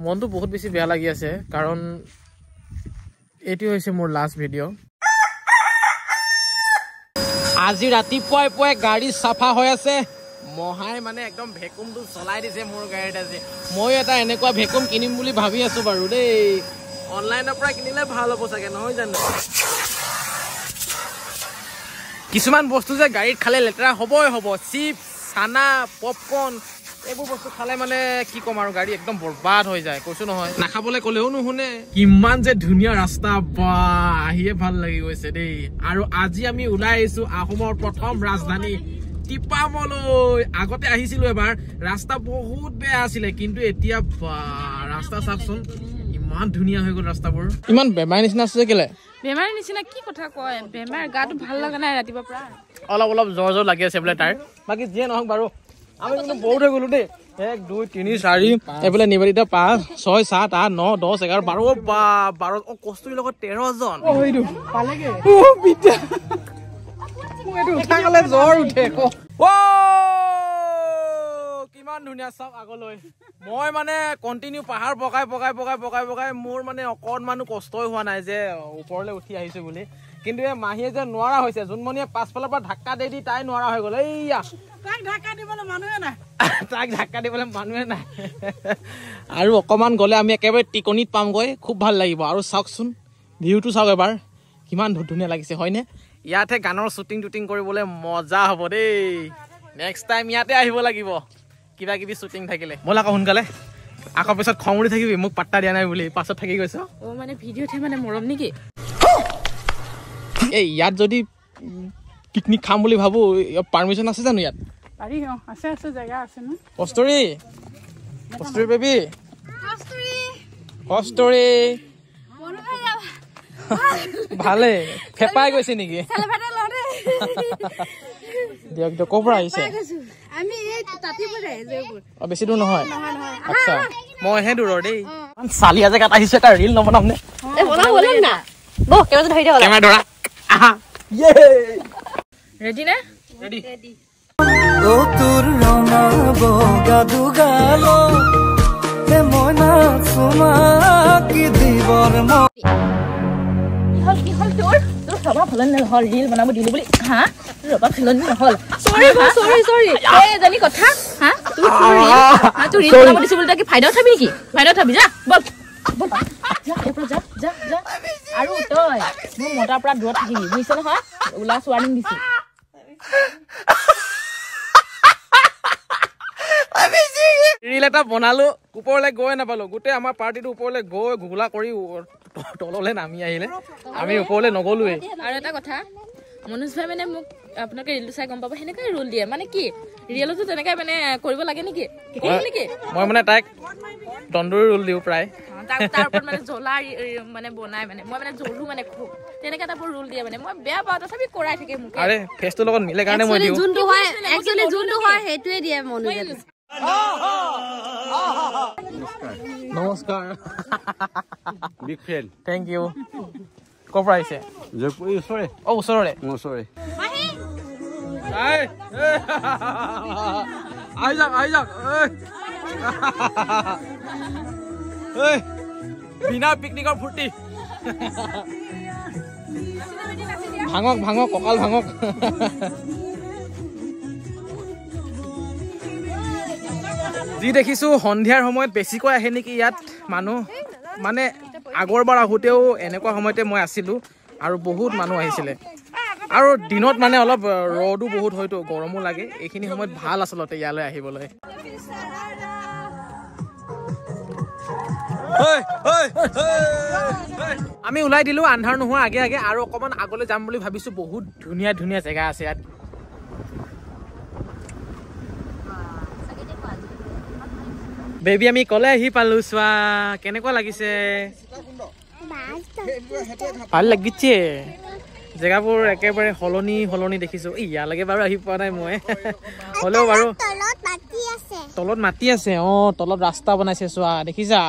মনটো বহুত বেছি বেয়া লাগি আছে কাৰণ এটি হৈছে মোৰ লাষ্ট ভিডিঅ' আজি ৰাতিপুৱাই পুৱাই গাড়ী চাফা হৈ আছে মহাই মানে একদম ভেকুমটো চলাই দিছে মোৰ গাড়ীত আজি মই এটা এনেকুৱা ভেকুম কিনিম বুলি ভাবি আছো বাৰু দেই অনলাইনৰ পৰা কিনিলে ভাল হ'ব চাগে নহয় জানো কিছুমান বস্তু যে গাড়ীত খালে লেতেৰা হ'বই হ'ব চিপছ চানা পপকৰ্ণ এইবোৰ বস্তু খালে মানে কি ক'ম আৰু গাড়ী একদম বৰবাদ হৈ যায় কৈছো নহয় নাখাবলৈ ক'লেও নুশুনে কিমান যে ধুনীয়া ৰাস্তা বা আহিয়ে ভাল লাগি গৈছে দেই আৰু আজি আমি ওলাই আহিছো আহোমৰ প্ৰথম ৰাজধানী টিপামলৈ আগতে আহিছিলো এবাৰ ৰাস্তা বহুত বেয়া আছিলে কিন্তু এতিয়া ৰাস্তা চাওকচোন ইমান ধুনীয়া হৈ গ'ল ৰাস্তাবোৰ ইমান বেমাৰ নিচিনা আছে কেলে বেমাৰ নিচিনা কি কথা কয় বেমাৰ গাটো ভাল লগা নাই ৰাতিপুৱাৰ পৰা অলপ জ্বৰ লাগি আছে বোলে তাৰ বাকী যিয়ে নহওক বাৰু আমি কিন্তু বহুত হৈ গ'লো দেই 1 2 3 4 এইফালে নিবেদিতা 5 6 7 8 9 10 11 12 কষ্টুৰীৰ লগত 13 জন পালেগে বিদ্যা উঠালে জ্বৰ উঠে কিমান ধুনীয়া চাওক আগলৈ মই মানে কণ্টিনিউ পাহাৰ বগাই মোৰ মানে অকণমানো কষ্টই হোৱা নাই যে ওপৰলৈ উঠি আহিছো বুলি কিন্তু এই মাহীয়ে যে নোৱাৰা হৈছে জোনমণিয়ে পাছফালৰ পৰা ধাক্কা দি তাই নোৱাৰা হৈ গ'ল এইয়া তাক ধাক্কা দিবলৈ মানুহে নাই আৰু অকণমান গ'লে আমি একেবাৰে টিকনিত পামগৈ খুব ভাল লাগিব আৰু চাওকচোন ভিউটো চাওক এবাৰ কিমান ধুনীয়া লাগিছে হয়নে ইয়াতে গানৰ শ্বুটিং কৰিবলৈ মজা হ'ব দেই নেক্সট টাইম ইয়াতে আহিব লাগিব কিবা কিবি শ্বুটিং থাকিলে ব'ল আকৌ সোনকালে আকৌ পিছত খং উঠি থাকিবি মোক পাত্তা দিয়া নাই বুলি পাছত থাকি গৈছ মানে ভিডিঅ'তে মানে মৰম নেকি এই ইয়াত যদি পিকনিক খাম বুলি ভাবো পাৰমিশ্যন আছে জানো ইয়াত পাৰি আছে জেগা আছে ন কষ্টুৰী বেবী কষ্টুৰী ভালে ফেপাই গৈছে নেকি দিয়ক ক'ৰ পৰা আহিছে বেছি দূৰ নহয় আচ্ছা মইহে দূৰৰ দেই চালিয়া জেগাত আহিছো এটা ৰিল নবনাম নে কেমেৰা ধৰা ৰেডি নে ৰেডি ও তোৰ ৰঙা বগা দুগালো তে মনা সুমা কি দিবৰ কি হল তোৰ সভা ফলন নহল ৰিল বনাব দিলো বুলি হা ৰবা ফলন নহল সৰি এই জানি কথা হা তোৰ ৰিল বনাব দিছো বুলি তাকে ফাইদা উঠাবি নেকি ফাইদা উঠাবি যা বল যা আৰু তই মোৰ মটাৰ পৰা দূৰত থাকিবি বুজিছ নহয় ওলা ৱাৰ্নিং দিছি ৰিল এটা বনালো ওপৰলৈ গৈ নাপালো গোটেই আমাৰ পাৰ্টিটো ওপৰলৈ গৈ ঘুগুলা কৰি তললৈ নামি আহিলে আমি ওপৰলৈ নগলোৱে আৰু এটা কথা মনোজ ভাই মানে মোক আপোনালোকে ৰিলটো চাই গম পাব সেনেকৈ ৰোল দিয়ে মানে কি ৰিয়েলতো তেনেকৈ মানে কৰিব লাগে নেকি মই মানে তাইক দন্দুৰী ৰোল দিওঁ প্ৰায় তাৰ ওপৰত মানে জ্বলা মানে বনাই মানে মই মানে জ্বলো মানে খুব তেনেকৈ এটা ৰোল দিয়ে মানে মই বেয়া পাওঁ তথাপি কৰাই থাকে মোক আৰে ফেচটোৰ লগত মিলে কাৰণে মই দিওঁ যোনটো হয় সেইটোৱে দিয়ে মনোজ নমস্কাৰ বিগ ফ্ৰেণ্ড থেংক ইউ ক'ৰ পৰা আহিছে ওচৰে ওচৰৰে আহি যাওক বিনা পিকনিকৰ ফূৰ্তি ভাঙক কঁকাল ভাঙক যি দেখিছো সন্ধিয়াৰ সময়ত বেছিকৈ আহে নেকি ইয়াত মানুহ মানে আগৰবাৰ আহোঁতেও এনেকুৱা সময়তে মই আছিলোঁ আৰু বহুত মানুহ আহিছিলে আৰু দিনত মানে অলপ ৰ'দো বহুত হয়তো গৰমো লাগে এইখিনি সময়ত ভাল আচলতে ইয়ালৈ আহিবলৈ আমি ওলাই দিলো আন্ধাৰ নোহোৱা আগে আৰু অকণমান আগলৈ যাম বুলি ভাবিছো বহুত ধুনীয়া জেগা আছে ইয়াত বেবী আমি কলে আহি পালো চোৱা কেনেকুৱা লাগিছে ভাল লাগিছে জেগাবোৰ একেবাৰে সলনি দেখিছো ইয়ালৈকে বাৰু আহি পোৱা নাই মই হ'লেও বাৰু তলত মাটি আছে তলত ৰাস্তা বনাইছে চোৱা দেখিছা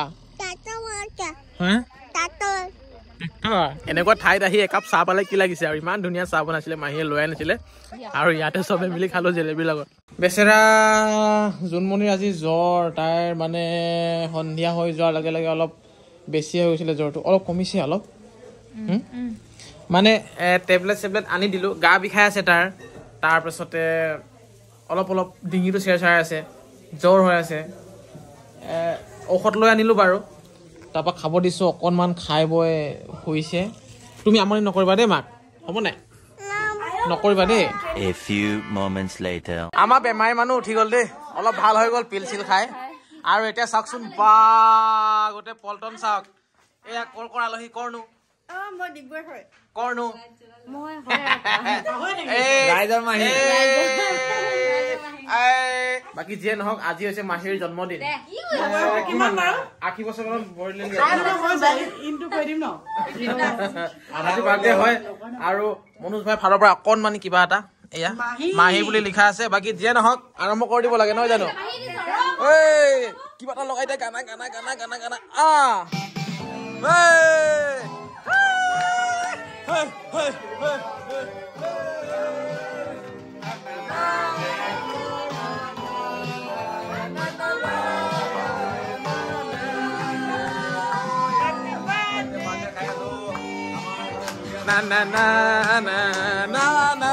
এনেকুৱা ঠাইত আহি একাপ চাহ পালে কি লাগিছে আৰু ইমান ধুনীয়া চাহ বনাইছিলে মাহীয়ে লৈ আনিছিলে আৰু ইয়াতে চবে মিলি খালো জেলেবিৰ লগত বেচেৰা জোনমণিৰ আজি জ্বৰ তাইৰ মানে সন্ধিয়া হৈ যোৱাৰ লগে লগে অলপ বেছি হৈ গৈছিলে জ্বৰটো অলপ কমিছে অলপ মানে টেবলেট আনি দিলোঁ গা বিষাই আছে তাৰপাছতে অলপ অলপ ডিঙিটো চেৰচাই আছে জ্বৰ হৈ আছে ঔষধ লৈ আনিলোঁ বাৰু তাৰপৰা খাব দিছোঁ অকণমান খাই বৈ শুইছে তুমি আমনি নকৰিবা দেই মাক হ'ব নাই নকৰিবা দেই A few moments later আমাৰ বেমাৰী মানুহ উঠি গ'ল দেই অলপ ভাল হৈ গ'ল পিল চিল খাই আৰু এতিয়া চাওকচোন বা গোটেই পল্টন চাওক এয়া কৰ আলহী কৰনো কৰনো বাকী যিয়ে নহওক আজি হৈছে মাহীৰ জন্মদিন 80 বছৰ বাৰ্থডে হয় আৰু মনোজ ভাই ফালৰ পৰা অকণমানি কিবা এটা এয়া মাহী বুলি লিখা আছে বাকী যিয়ে নহওক আৰম্ভ কৰি দিব লাগে নহয় জানো কিবা এটা লগাই দিয়ে গানা গানা গানা গানা গানা na na na na na na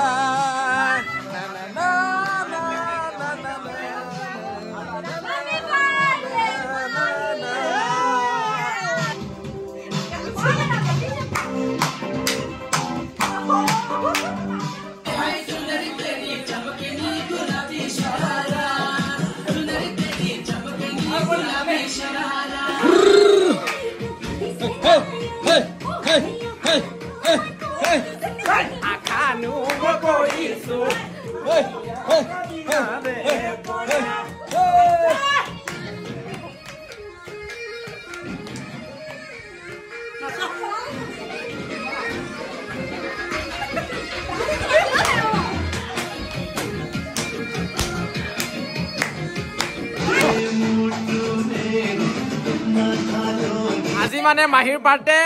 আজি মানে মাহীৰ বাৰ্থডে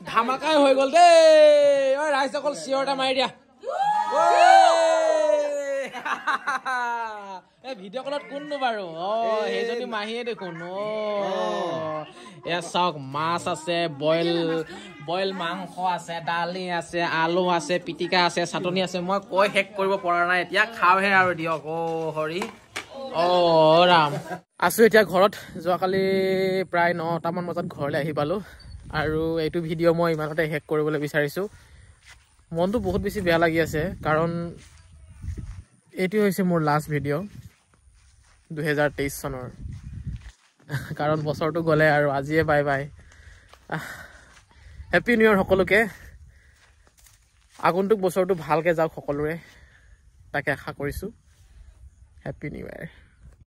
ধামাকাই হৈ গ'ল দেই ঐ ৰাইজসকল চিঞৰ এটা মাৰি দিয়া এই ভিডিঅ' কলত কোননো বাৰু সেইজনী মাহীয়ে দেখোন এয়া চাওক মাছ আছে বইল মাংস আছে দালি আছে আলু আছে পিটিকা আছে চাটনি আছে মই কৈ শেষ কৰিব পৰা নাই এতিয়া খাওঁহে আৰু দিয়ক হৰি ৰাম আছো এতিয়া ঘৰত যোৱাকালি প্ৰায় 9টামান বজাত ঘৰলৈ আহি পালোঁ আৰু এইটো ভিডিঅ' মই ইমানতে শেষ কৰিবলৈ বিচাৰিছোঁ মনটো বহুত বেছি বেয়া লাগি আছে কাৰণ এইটো হৈছে মোৰ লাষ্ট ভিডিঅ' 2023 চনৰ কাৰণ বছৰটো গ'লে আৰু আজিয়ে bye bye happy new year সকলোকে আগন্তুক বছৰটো ভালকৈ যাওক সকলোৰে তাকে আশা কৰিছোঁ হেপী নিউ ইয়েৰ